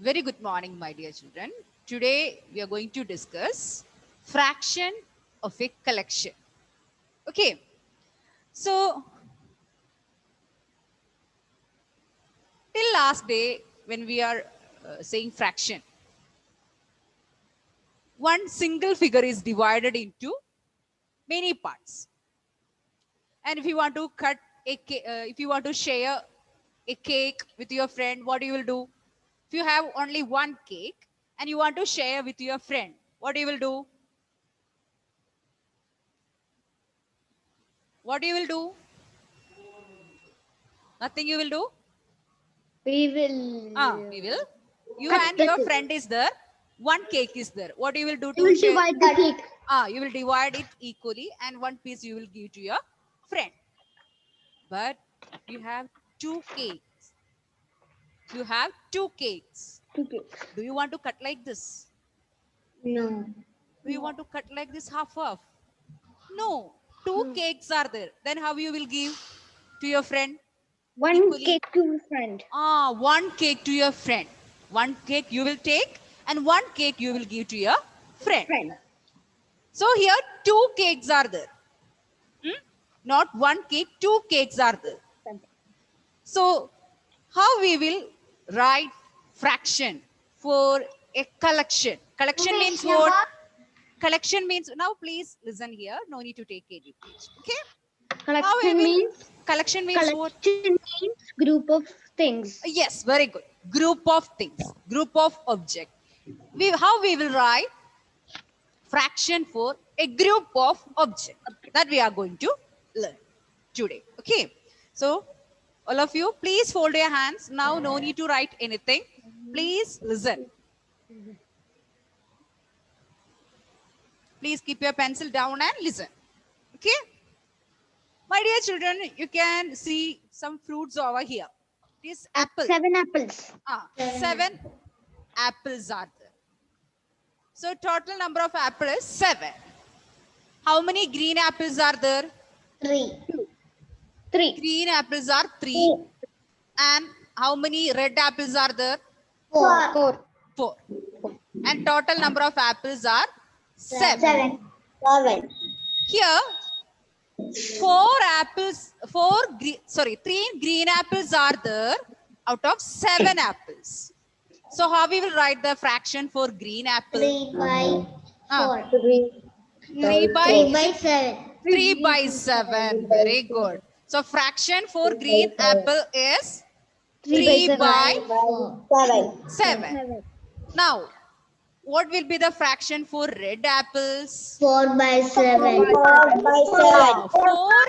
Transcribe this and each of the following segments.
Very good morning, my dear children. Today we are going to discuss fraction of a collection. Okay, so till last day when we are saying fraction, one single figure is divided into many parts. And if you want to cut if you want to share a cake with your friend, what you will do? If you have only one cake and you want to share with your friend, what you will do? What you will do? Nothing you will do? We will. We will. You Cut and the your cake. friend is there. One cake is there. What you will do We to will share? divide the cake. You will divide it equally, and one piece you will give to your friend. But you have two cakes. You have two cakes. Two cakes. Do you want to cut like this? No. Do you want to cut like this half? No. Two cakes are there. Then how you will give to your friend? One Equally. cake to friend. One cake to your friend. One cake you will take and one cake you will give to your friend. So here two cakes are there. Not one cake, two cakes are there. So how we will write fraction for a collection? Collection means what? Collection means, now please listen here. No need to take any page. Okay? Collection means Collection means what? collection means group of things. Yes, very good. Group of things, group of object. How we will write fraction for a group of object that we are going to learn today. Okay. So all of you, please fold your hands. Now no need to write anything. Please listen. Please keep your pencil down and listen. Okay. My dear children, you can see some fruits over here. This apple. 7 apples. 7 apples are there. So total number of apples is 7. How many green apples are there? 3. 3. Green apples are 3. And how many red apples are there? 4. 4. And total number of apples are 7. 7. Here, 3 green apples are there out of 7 apples. So how we will write the fraction for green apple? 3 by 4. 3 by 7. 3 by 7. Very good. So fraction for green apple is 3 by 7. Now, what will be the fraction for red apples? 4 by 7. 4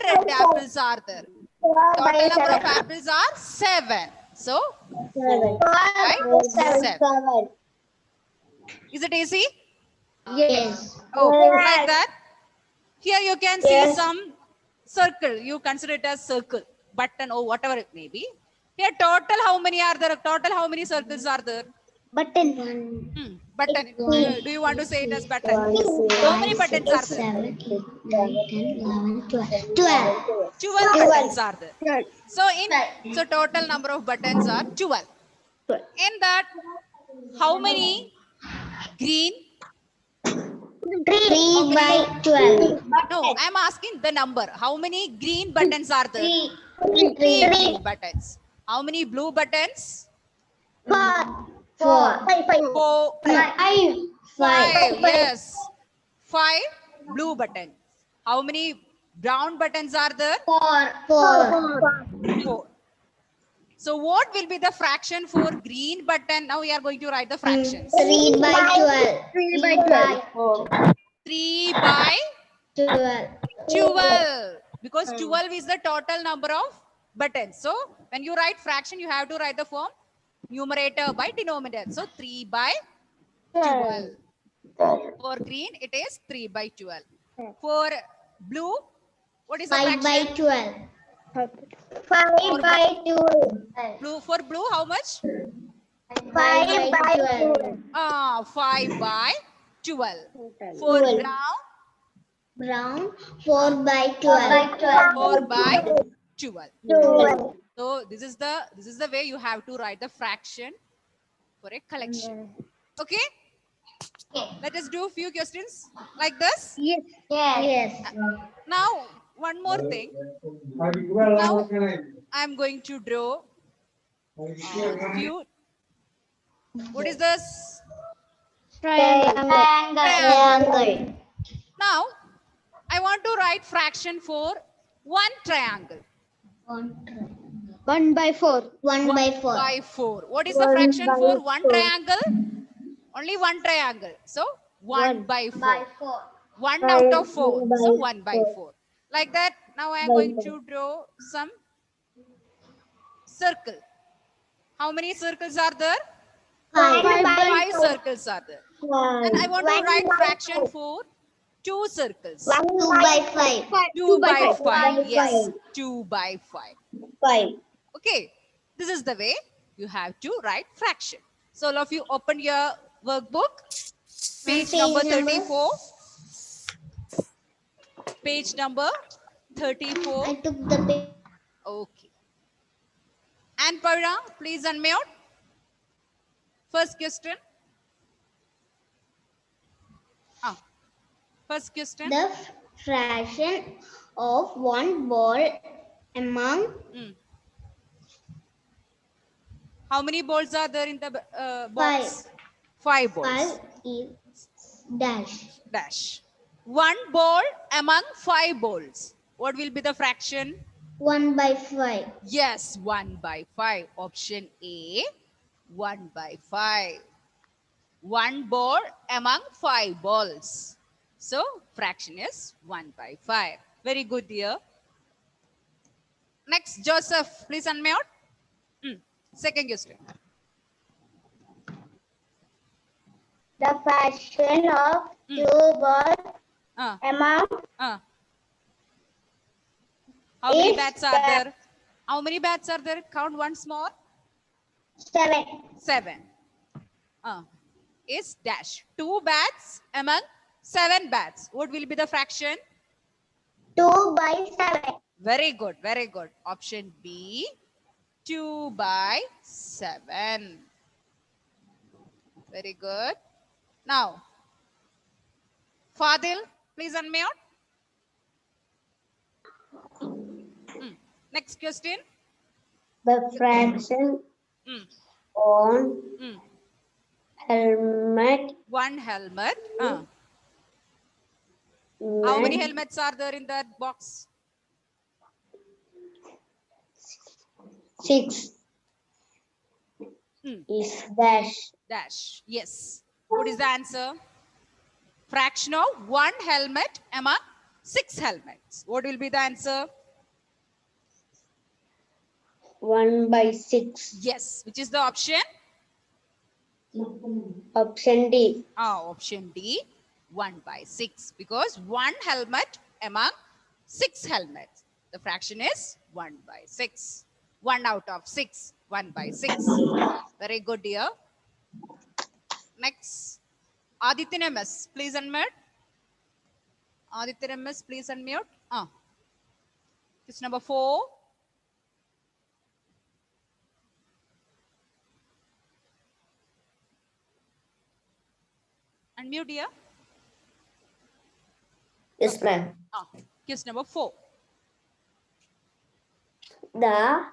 red apples are there. Total number of apples are 7. So, 4 by 7. Is it easy? Yes. Okay, like that. Here you can see some circle. You consider it as circle, button or whatever it may be. Here total how many are there? Total how many circles are there? Button. Button. Do you want to say it as button? How many buttons are there? 7, 8, 9, 10, 11, 12. 12 buttons are there. So total number of buttons are 12. In that, how many green? 3 by 12. No, I'm asking the number. How many green buttons are there? 3 green buttons. How many blue buttons? 4. 4. 5. Yes. 5 blue buttons. How many brown buttons are there? 4. So what will be the fraction for green button? Now we are going to write the fractions. 3 by 12. 3 by 12. 12. Because 12 is the total number of buttons. So when you write fraction, you have to write the form numerator by denominator. So 3 by 12. For green, it is 3 by 12. For blue, what is the 5 by fraction? 12. 5 by 12. For blue, how much? 5 by 12. 5 by 12. For Brown 4 by 12. 4 by 12. So this is the way you have to write the fraction for a collection. Okay? Let us do a few questions like this. Yes. Yes. Now, one more thing. Now, I am going to draw few. What is this? Triangle. Triangle. Now, I want to write fraction for one triangle. 1 by 4. 1 by 4. By 4. What is the fraction for one triangle? Only one triangle. So, 1 by 4. By 4. 1 out of 4. So, 1 by 4. Like that, now I am going to draw some circle. How many circles are there? 5 by 5 4. circles are there. And I want to write fraction for 2 circles. 2 by 5. 2 by 5. Yes, 2 by 5. 5. Okay, this is the way you have to write fraction. So all of you open your workbook, page number 34. Page number 34. I took the page. Okay. And Pavira, please unmute. First question. First question. The fraction of one ball among How many balls are there in the box? 5 balls. 5 is dash. Dash. One ball among 5 balls. What will be the fraction? 1 by 5. Yes, 1 by 5. Option A, 1 by 5. One ball among 5 balls. So, fraction is 1 by 5. Very good, dear. Next, Joseph, please unmute. Second question. The fraction of 2 balls among How many bats are there? How many bats are there? Count once more. 7. 7. Is dash. 2 bats among 7 bats. What will be the fraction? 2 by 7. Very good. Very good. Option B. 2 by 7. Very good. Now, Fadil, please unmute. Next question. The fraction on helmet. One helmet. How many helmets are there in that box? 6 is dash. Dash. Yes. What is the answer? Fraction of one helmet among 6 helmets. What will be the answer? 1 by 6. Yes. Which is the option? Option D. Option D. 1 by 6. Because one helmet among 6 helmets. The fraction is 1 by 6. 1 out of 6. 1 by 6. Very good, dear. Next. Aditya MS, please unmute. Aditya MS, please unmute. Question number 4. Unmute, dear. Yes, ma'am. Question number 4. The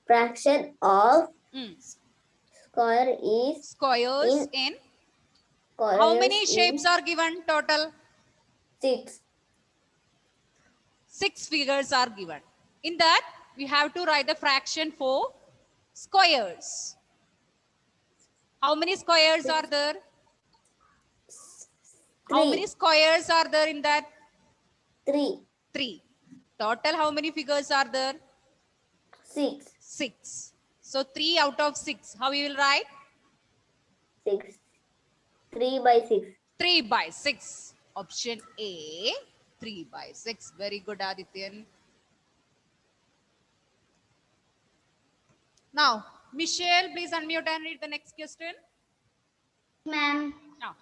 fraction of square is Squares in how many shapes are given total? 6. 6 figures are given. In that, we have to write the fraction for squares. How many squares are there? 3. How many squares are there in that? 3. 3. Total, how many figures are there? 6. 6. So 3 out of 6. How you will write? 6. 3 by 6. 3 by 6. Option A. 3 by 6. Very good, Adityan. Now, Michelle, please unmute and read the next question. Ma'am. Now,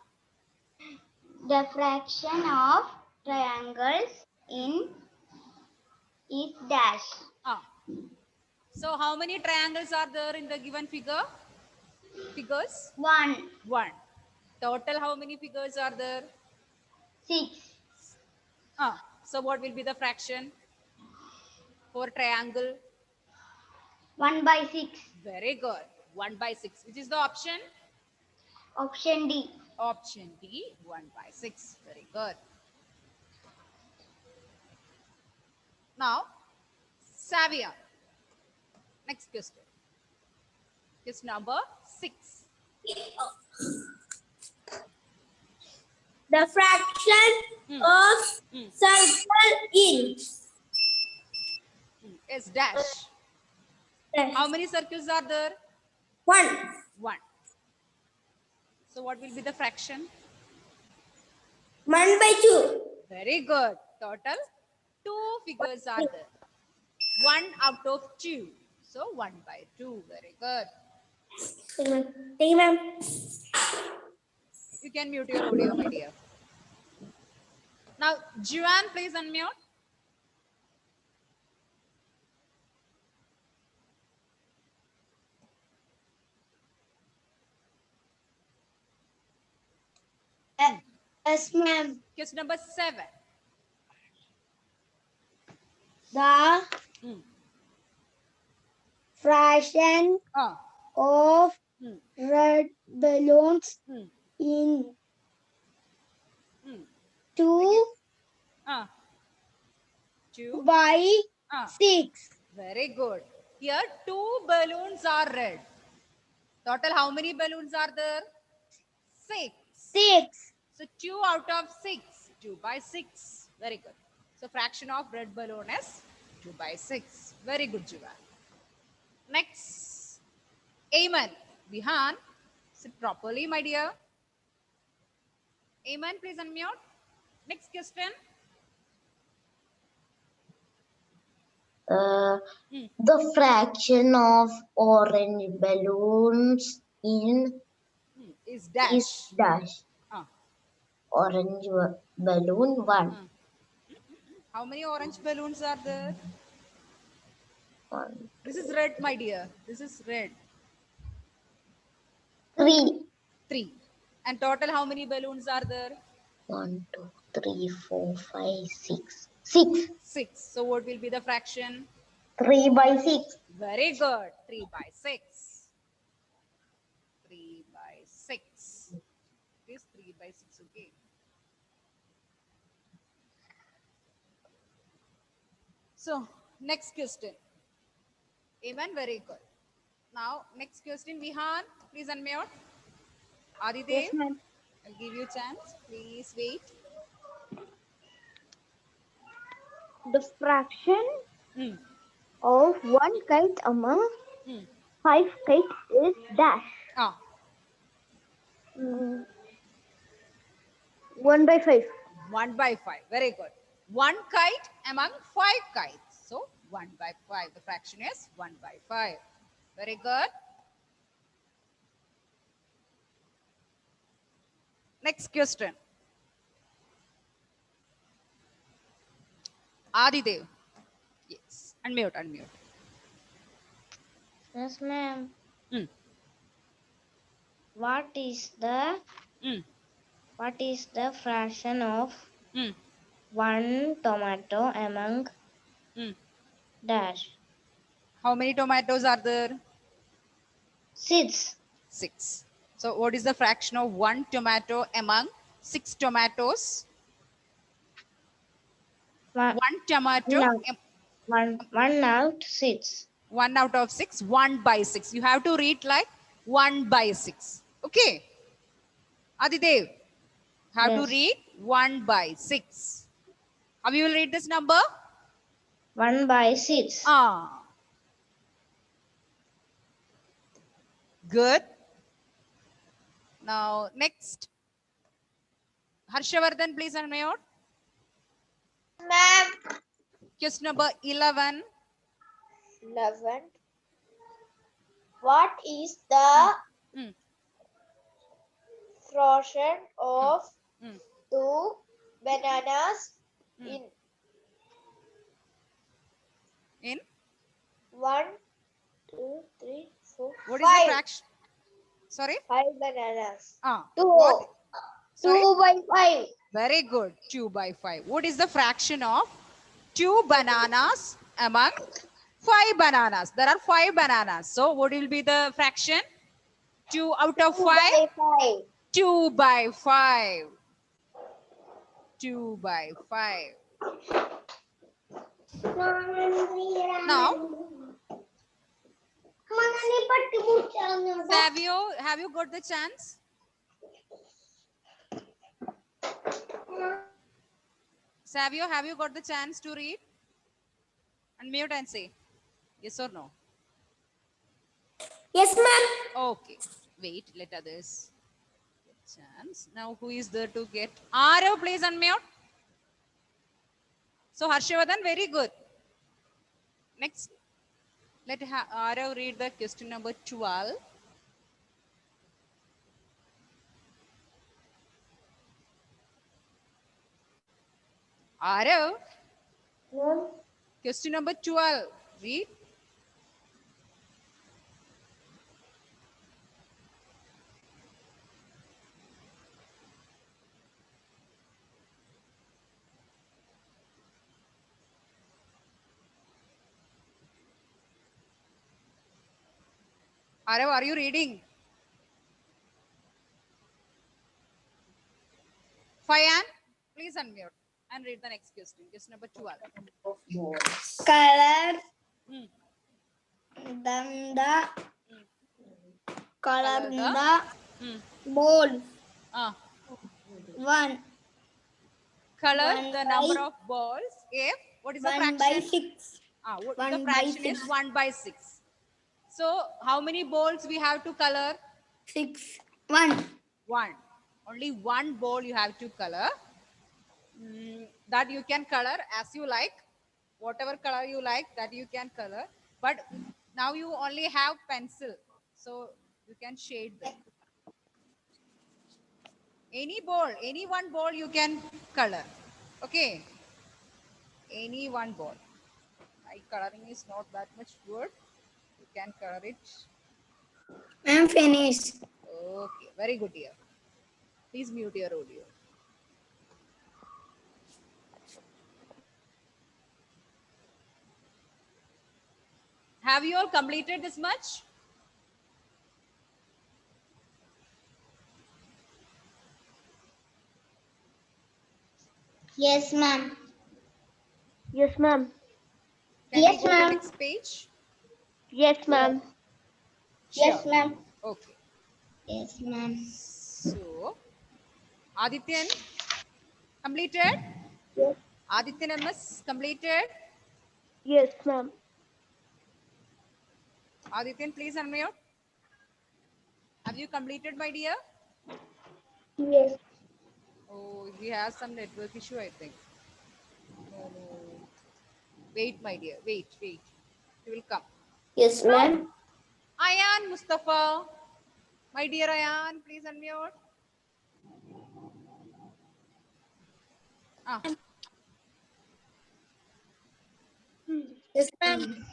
The fraction of triangles in is dash. so how many triangles are there in the given figure? figures? 1. 1. Total, how many figures are there? 6. So what will be the fraction for triangle? 1 by 6. Very good. 1 by 6. Which is the option? Option D. Option D, 1 by 6. Very good. Now, Savia. Next question. Question number 6. The fraction Hmm. of Hmm. circle in Is dash. How many circles are there? 1. 1. So what will be the fraction? 1 by 2. Very good. Total 2 figures are there. 1 out of 2. So 1 by 2. Very good. Thank you, ma'am. You can mute your audio, my dear. Now, Juan, please unmute. Yes, ma'am. Question number 7. The Hmm. fraction Ah. of Hmm. red balloons Hmm. in Hmm. 2 Ah. 2 by Ah. 6. Very good. Here 2 balloons are red. Total how many balloons are there? 6. 6. So 2 out of 6. 2 by 6. Very good. So fraction of red balloon is 2 by 6. Very good, Juvan. Next. Amen. Bihan. Sit properly, my dear. Amen, please unmute. Next question. Hmm. The fraction of orange balloons in Is is dash. dash. Ah. Orange balloon 1. Ah. How many orange balloons are there? 1, This is red, my dear. This is red. 3. 3. And total how many balloons are there? 1, 2, 3, 4, 5, 6. 6. 6. So what will be the fraction? 3 by 6. Very good. 3 by 6. 3 by 6. It is 3 by 6. Okay. So next question. Amen. Very good. Now next question. Vihan, please unmute. Adidev, Yes, ma'am. I'll give you a chance. Please wait. The fraction Hmm. of one kite among Hmm. 5 kites is dash. Ah. 1 by 5. 1 by 5. Very good. 1 kite among 5 kites. So 1 by 5. The fraction is 1 by 5. Very good. Next question. Adidev. Yes. Unmute, unmute. Yes, ma'am. Hmm. What is Hmm. the fraction of Hmm. one tomato among Hmm. dash? How many tomatoes are there? 6. 6. So what is the fraction of 1 tomato among 6 tomatoes? One, 1 tomato, out, one out 6. 1 out of 6, 1 by 6. You have to read like 1 by 6. Okay. Adidev, have to Yes. read 1 by 6. How you will read this number? 1 by 6. Ah. Good. Now next. Harshavardhan, please unmute. Ma'am. Question number 11. 11. What is the Hmm. fraction of Hmm. 2 bananas Hmm. in In 1, 2, 3, 4, what is the 5? fraction? Sorry? 5 bananas. Ah, 2. what? Sorry? 2 by 5. Very good. 2 by 5. What is the fraction of 2 bananas among 5 bananas? There are 5 bananas. So what will be the fraction? 2 out of 2 5? by 5. 2 by 5. 2 by 5. Now, Savio, have you got the chance? Savio, have you got the chance to read? Unmute and say yes or no. Yes, ma'am. Okay. Wait, let others get chance. Now, who is there to get? Arav, please unmute. So, Harshavardhan, very good. Next, let Arav read the question number 12. Arav, question number 12. Read. Arav, are you reading? Fayan, please unmute and read the next question. Question number 12. Color Hmm. them the Color the hmm. ball. Ah. 1. Color One the by- number of balls if what is the 1 by fraction? 6. What the 1 by fraction is 6. 1 by 6. So how many balls we have to color? 6. 1. 1. Only one ball you have to color. That you can color as you like. Whatever color you like, that you can color. But now you only have pencil. So you can shade them. Any ball, any one ball you can color. Okay. Any one ball. My coloring is not that much good. You can color it. I'm finished. Okay, very good here. Please mute your audio. Have you all completed this much? Yes, ma'am. Yes, ma'am. Can Yes, we go to ma'am. the next page? Yes, ma'am. Yes, Sure. ma'am. Okay. Yes, ma'am. So, Adityan completed? Yes. Adityan MS completed? Yes, ma'am. Adityan, please unmute. Have you completed, my dear? Yes. Oh, he has some network issue, I think. No. Wait, my dear. Wait. He will come. Yes, ma'am. Ayan Mustafa. My dear Ayan, please unmute. Ah. Yes, ma'am.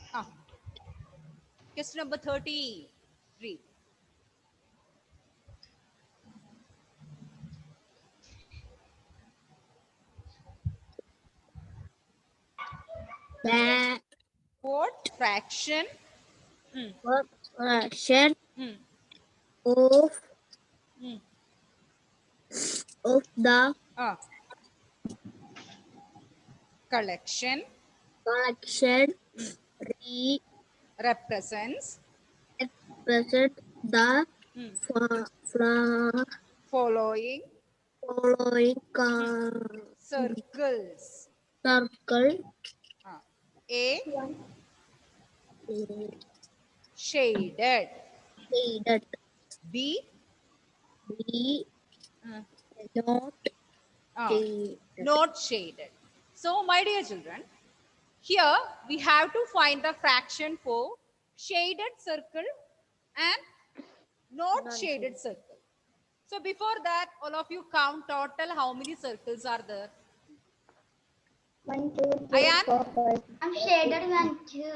Question number 30. Read. The What fraction? fraction Hmm. of Hmm. the Ah. Collection collection represents represent the hmm, following following circles. circle Ah. A. Shaded. shaded B. be uh, not ah, shaded. not shaded. So, my dear children, here we have to find the fraction for shaded circle and not shaded circle. So, before that, all of you count total how many circles are there. 1, 2, 3, Ayan, 4, 5. I'm shaded 1, 2.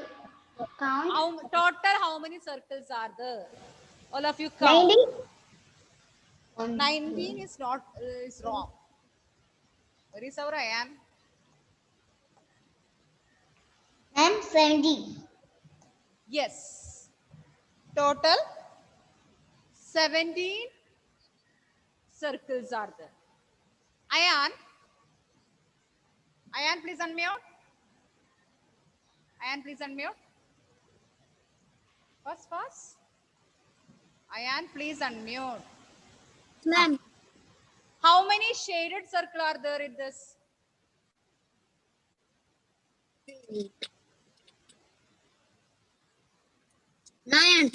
Count. total how many circles are there? All of you count. 90. 19 is not is wrong. Where is our Ayan? Ma'am, 70. Yes. Total 17 circles are there. Ayan, please unmute. Ayan, please unmute. First. Ayan, please unmute. Ma'am, How many shaded circle are there in this? 9.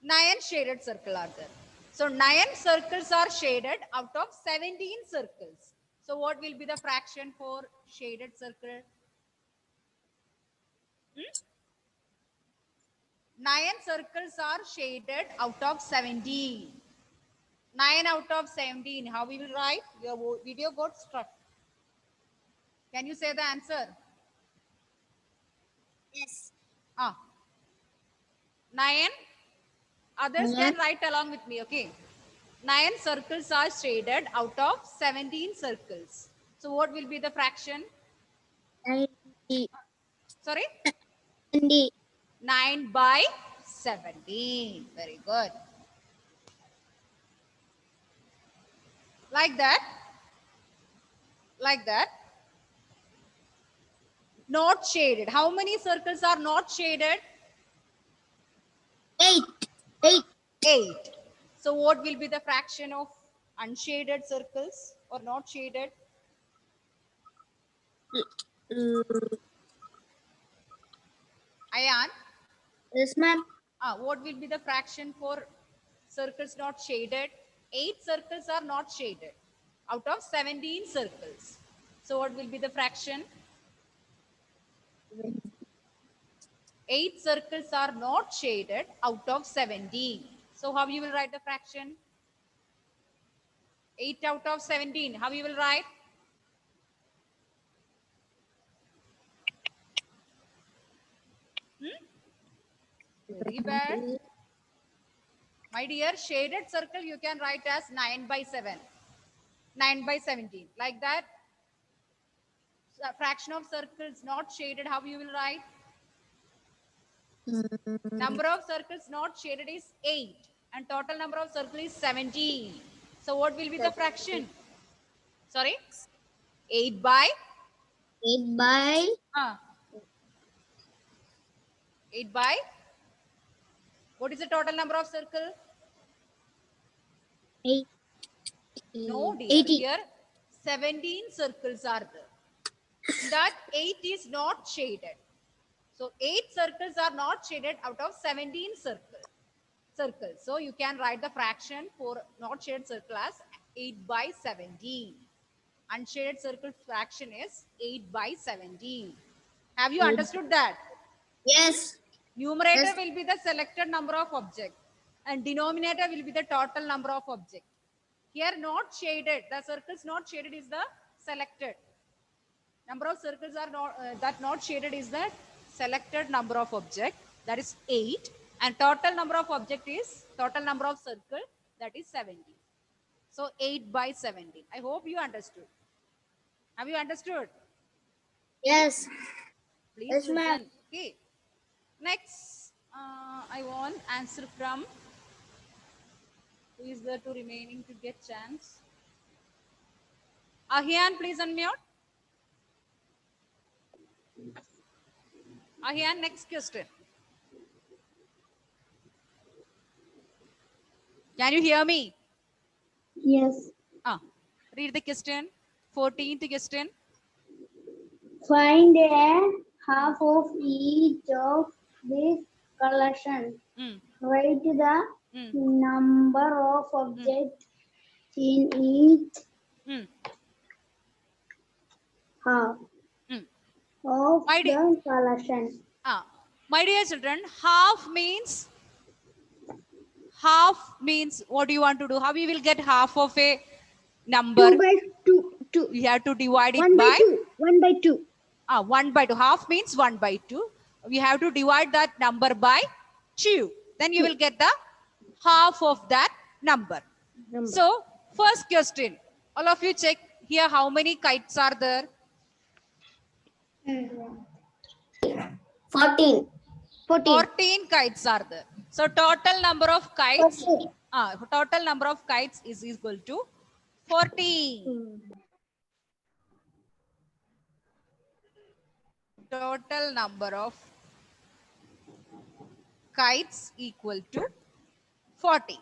9 shaded circle are there. So 9 circles are shaded out of 17 circles. So what will be the fraction for shaded circle? 9 circles are shaded out of 17. 9 out of 17. How we will write? Your video got struck. Can you say the answer? Yes. 9. Others can write along with me, okay? 9 circles are shaded out of 17 circles. So what will be the fraction? 90. Sorry? 70. 9 by 17. Very good. Like that. Like that. Not shaded. How many circles are not shaded? 8. 8. 8. So what will be the fraction of unshaded circles or not shaded? Ayan, Yes, ma'am. what will be the fraction for circles not shaded? 8 circles are not shaded out of 17 circles. So what will be the fraction? 8 circles are not shaded out of 17. So how you will write the fraction? 8 out of 17. How you will write? Very bad. My dear, shaded circle you can write as 9 by 7. 9 by 17. Like that. Fraction of circles not shaded. How you will write? Number of circles not shaded is 8. And total number of circles is 17. So what will be the fraction? Sorry? 8 by? 8 by 8 by? What is the total number of circle? 8. No, dear. 80. Here 17 circles are there. That 8 is not shaded. So 8 circles are not shaded out of 17 circles. So you can write the fraction for not shaded circle as 8 by 17. Unshaded circle fraction is 8 by 17. Have you understood that? Yes. Numerator Yes. will be the selected number of objects and denominator will be the total number of objects. Here not shaded, the circles not shaded is the selected. Number of circles are not, that not shaded is the selected number of object, that is 8, and total number of object is total number of circle, that is 70. So 8 by 17. I hope you understood. Have you understood? Yes. Please Yes, ma'am. listen. Okay. Next, I want answer from who is there to remaining to get chance. Ahian, please unmute. Ahian, next question. Can you hear me? Yes. Read the question. 14th question. Find a half of each of these collections. Mm. Write the Mm. number of objects in each Mm. half Mm. of My dear- the collection. My dear children, half means what do you want to do? How we will get half of a number? 2 by 2. 2. We have to divide it 1 by by 2. 1 by 2. 1 by 2. Half means 1 by 2. We have to divide that number by 2. then you will get the half of that number. So first question, all of you check here how many kites are there. 14. 14 kites are there. So total number of kites, total number of kites is equal to 14. Total number of kites equal to 40.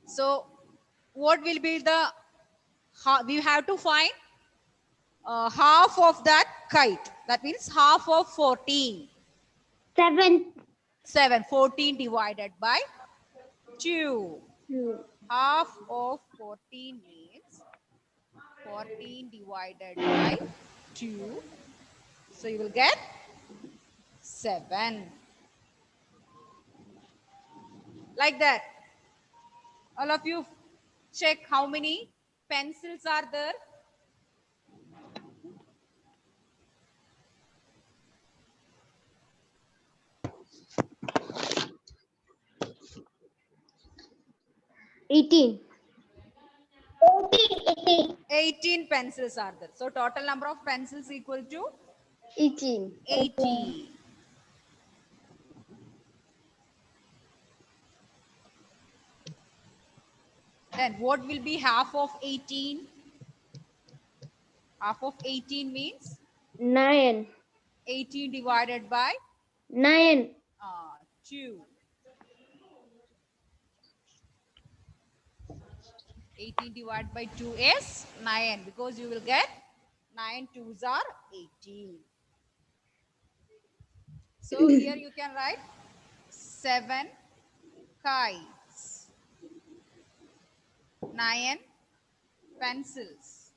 So what will be the, we have to find half of that kite. That means half of 14. 7. 14 divided by 2. Half of 14 means 14 divided by 2. So you will get 7. Like that. All of you check how many pencils are there. Eighteen. 18 pencils are there. So total number of pencils equal to 18. 80. Then what will be half of 18? Half of 18 means 9. 18 divided by 9. 2. 18 divided by 2 is 9, because you will get 9 2s are 18. So here you can write 7 kites, 9 pencils.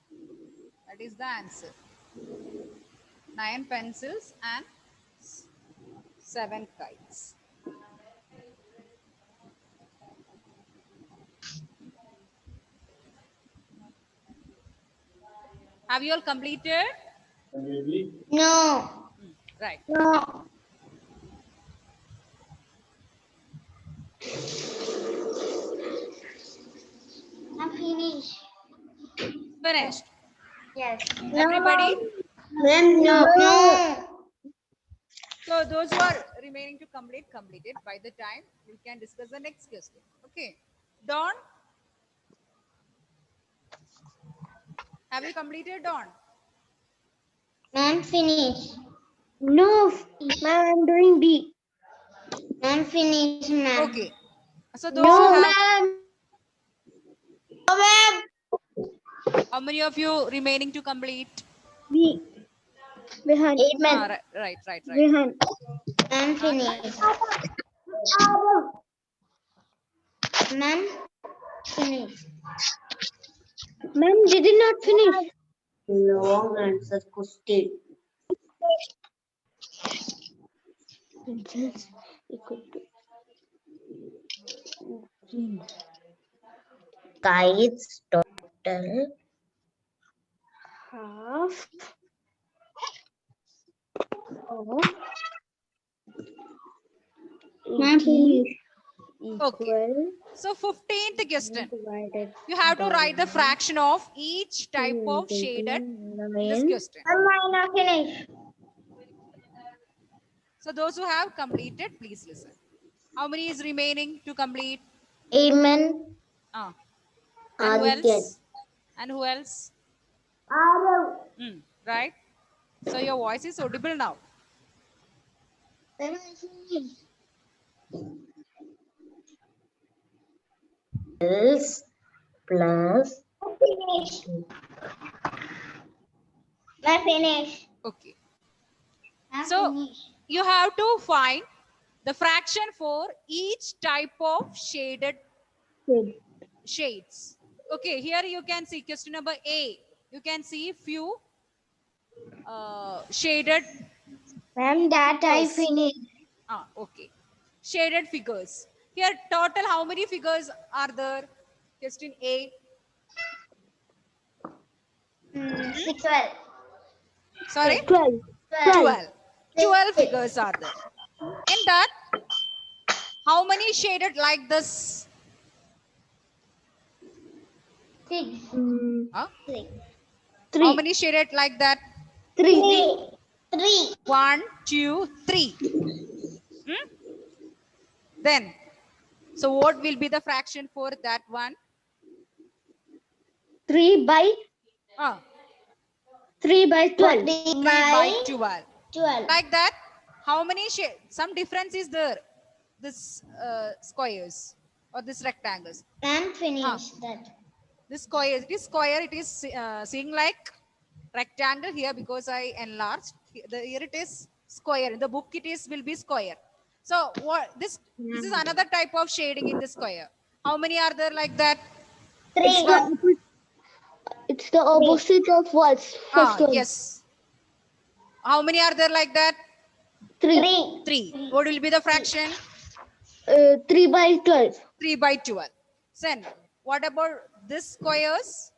That is the answer. 9 pencils and 7 kites. Have you all completed? No. Right. No. I'm finished. Finished. Yes. Everybody? Ma'am, no. So those who are remaining to complete, completed. By the time we can discuss the next question. Okay. Dawn? Have you completed, Dawn? Ma'am, finished. No, ma'am, I'm doing B. Ma'am, finished, ma'am. Okay. So those who have, ma'am. No, ma'am. how many of you remaining to complete? B. Behind. Right. Behind. Ma'am, finished. Ma'am, finished. Ma'am, did it not finish? Long answer question. Pencils equal to Kites total half of Ma'am, 18 finished. equal So 15th question. divided You have to by write the fraction of each type of shaded this 9. question. Ma'am, finished. So those who have completed, please listen. How many is remaining to complete? Amen. And who else? And who else? Right. So your voice is audible now. else plus Finish. I finish. Okay. I So finish. you have to find the fraction for each type of shaded shades. Okay, here you can see question number A. You can see few shaded. Ma'am, that I Yes. finished. Okay. Shaded figures. Here total how many figures are there? Question A. 12. Sorry? 12. 12. 12 figures are there. In that, How many shaded like this? 6. Huh? 6. How many shaded like that? 3. 3. 1, 2, 3. Then, so what will be the fraction for that one? 3 by 3 12. by 12. 12. Like that. How many shades? Some difference is there. This squares or this rectangles. Ma'am, finish that. This square, it is square. It is seeing like rectangle here because I enlarged. Here it is square. In the book, it is will be square. So what this is another type of shading in the square. How many are there like that? 3. It's the opposite of what's first one. Yes. How many are there like that? 3. 3. What will be the fraction? 3 by 12. 3 by 12. Then what about this squares?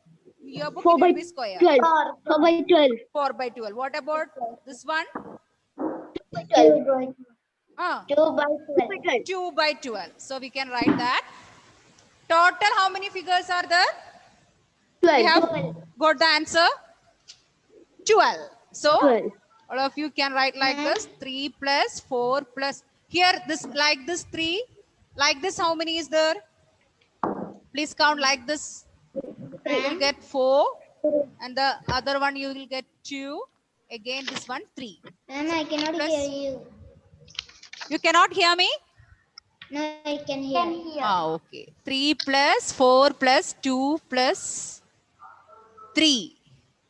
Your book 4 it will by be square. 12. 4 by 12. 4 by 12. What about this one? 2 by 2 2 by 12. by 12. So we can write that. Total how many figures are there? 12. We have got the answer 12. So 12. all of you can write like this 3 plus 4 plus here this like this 3 like this how many is there? Please count like this. You will get 4 and the other one you will get 2. Again this one 3. Ma'am, I cannot Plus- hear you. You cannot hear me? No, I can hear. Okay. 3 plus 4 plus 2 plus 3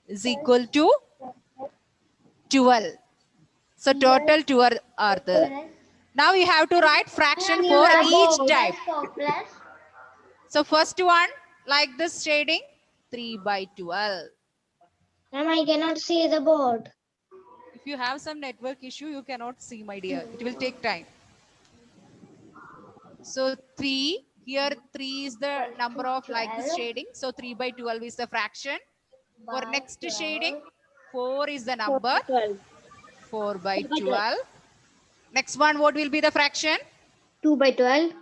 is equal to 12. So total 12 are there. Now you have to write fraction for each type. 4 plus. So first one like this shading 3 by 12. Ma'am, I cannot see the board. If you have some network issue, you cannot see, my dear. It will take time. So 3, here 3 is the number of like this shading. So 3 by 12 is the fraction. For next shading, 4 is the number. 12. 4 by 12. Next one, what will be the fraction? 2 by 12.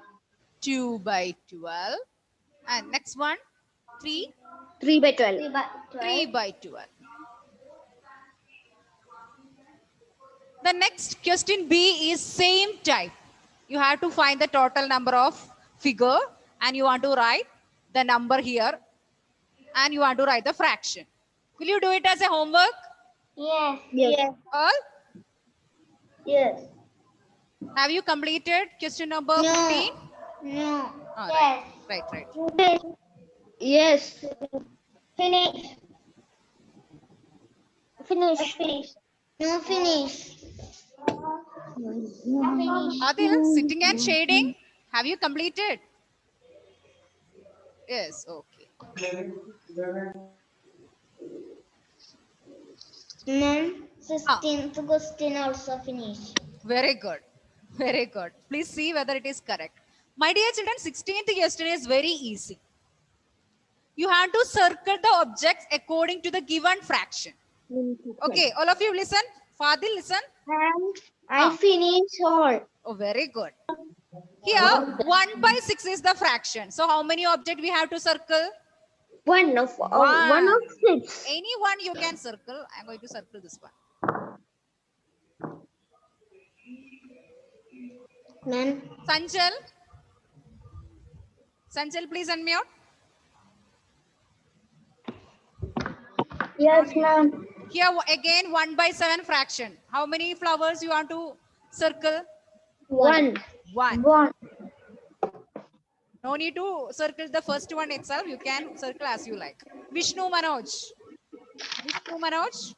2 by 12. And next one, 3. 3 by 12. 3 by 3 by 12. The next question B is same type. You have to find the total number of figure and you want to write the number here and you want to write the fraction. Will you do it as a homework? Yes. Yes. All? Yes. Have you completed question number No. 15? No. Oh, Yes. right. Yes. Finish. Finish. No, finish. Finish. Adil, sitting and shading. Have you completed? Yes, okay. Ma'am, 16th question also finish. Very good. Very good. Please see whether it is correct. My dear children, 16th yesterday is very easy. You have to circle the objects according to the given fraction. Okay, all of you listen. Fadil, listen. And I finish all. Oh, very good. Here, 1 by 6 is the fraction. So how many objects we have to circle? 1 of 6. Any one you can circle. I'm going to circle this one. Ma'am, Sanchal. Sanchal, please unmute. yes, ma'am. Here again 1 by 7 fraction. How many flowers you want to circle? 1. 1. 1. No need to circle the first one itself. You can circle as you like. Vishnu Manoj. Vishnu Manoj.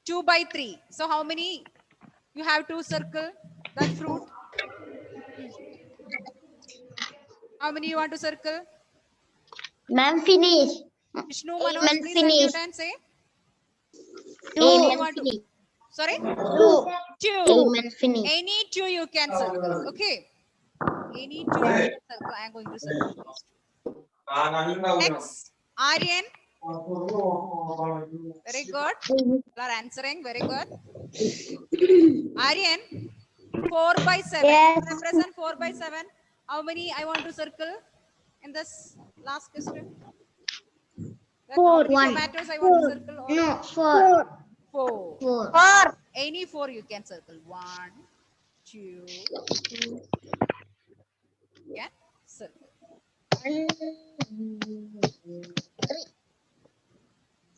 2 by 3. So how many you have to circle that fruit? How many you want to circle? Ma'am, finish. Vishnu Manoj, Amen, please finish. unmute and say. Amen, want to- finish. Sorry? 2. 2. Amen, finish. Any 2 you can circle. Okay. Any 2 you can circle. I am going to circle. Next, Aryan. Very good. You are answering. Very good. Aryan, 4 by 7. Yes. Represent 4 by 7. How many I want to circle in this last question? How many One. tomatoes I want to circle? All? No, 4. 4. 4. Any 4 you can circle. 1, 2. Yeah, circle. 1, 3,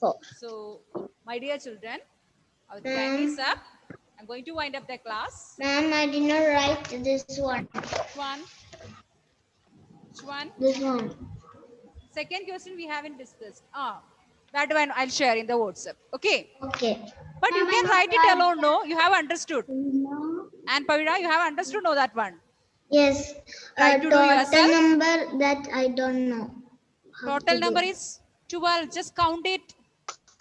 4. So, my dear children, our time is up. I'm going to wind up the class. Ma'am, I did not write this one. Which one? Which one? This one. Second question we haven't discussed. That one I'll share in the WhatsApp. Okay. Okay. But you Ma'am, can I write it write alone, no? You have understood. No. And Pavida, you have understood, no, that one. Yes. Try to do Total yourself. number that I don't know. How Total to number do. is 12. Just count it.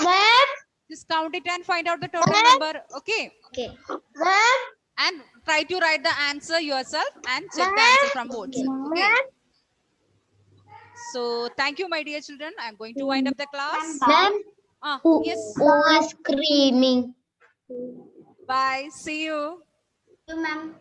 Ma'am, Just count it and find out the total number. Okay. Okay. ma'am, And try to write the answer yourself and check the answer from WhatsApp. Okay. So thank you, my dear children. I'm going to wind up the class. ma'am, Yes. who was screaming? Bye. See you. You, ma'am.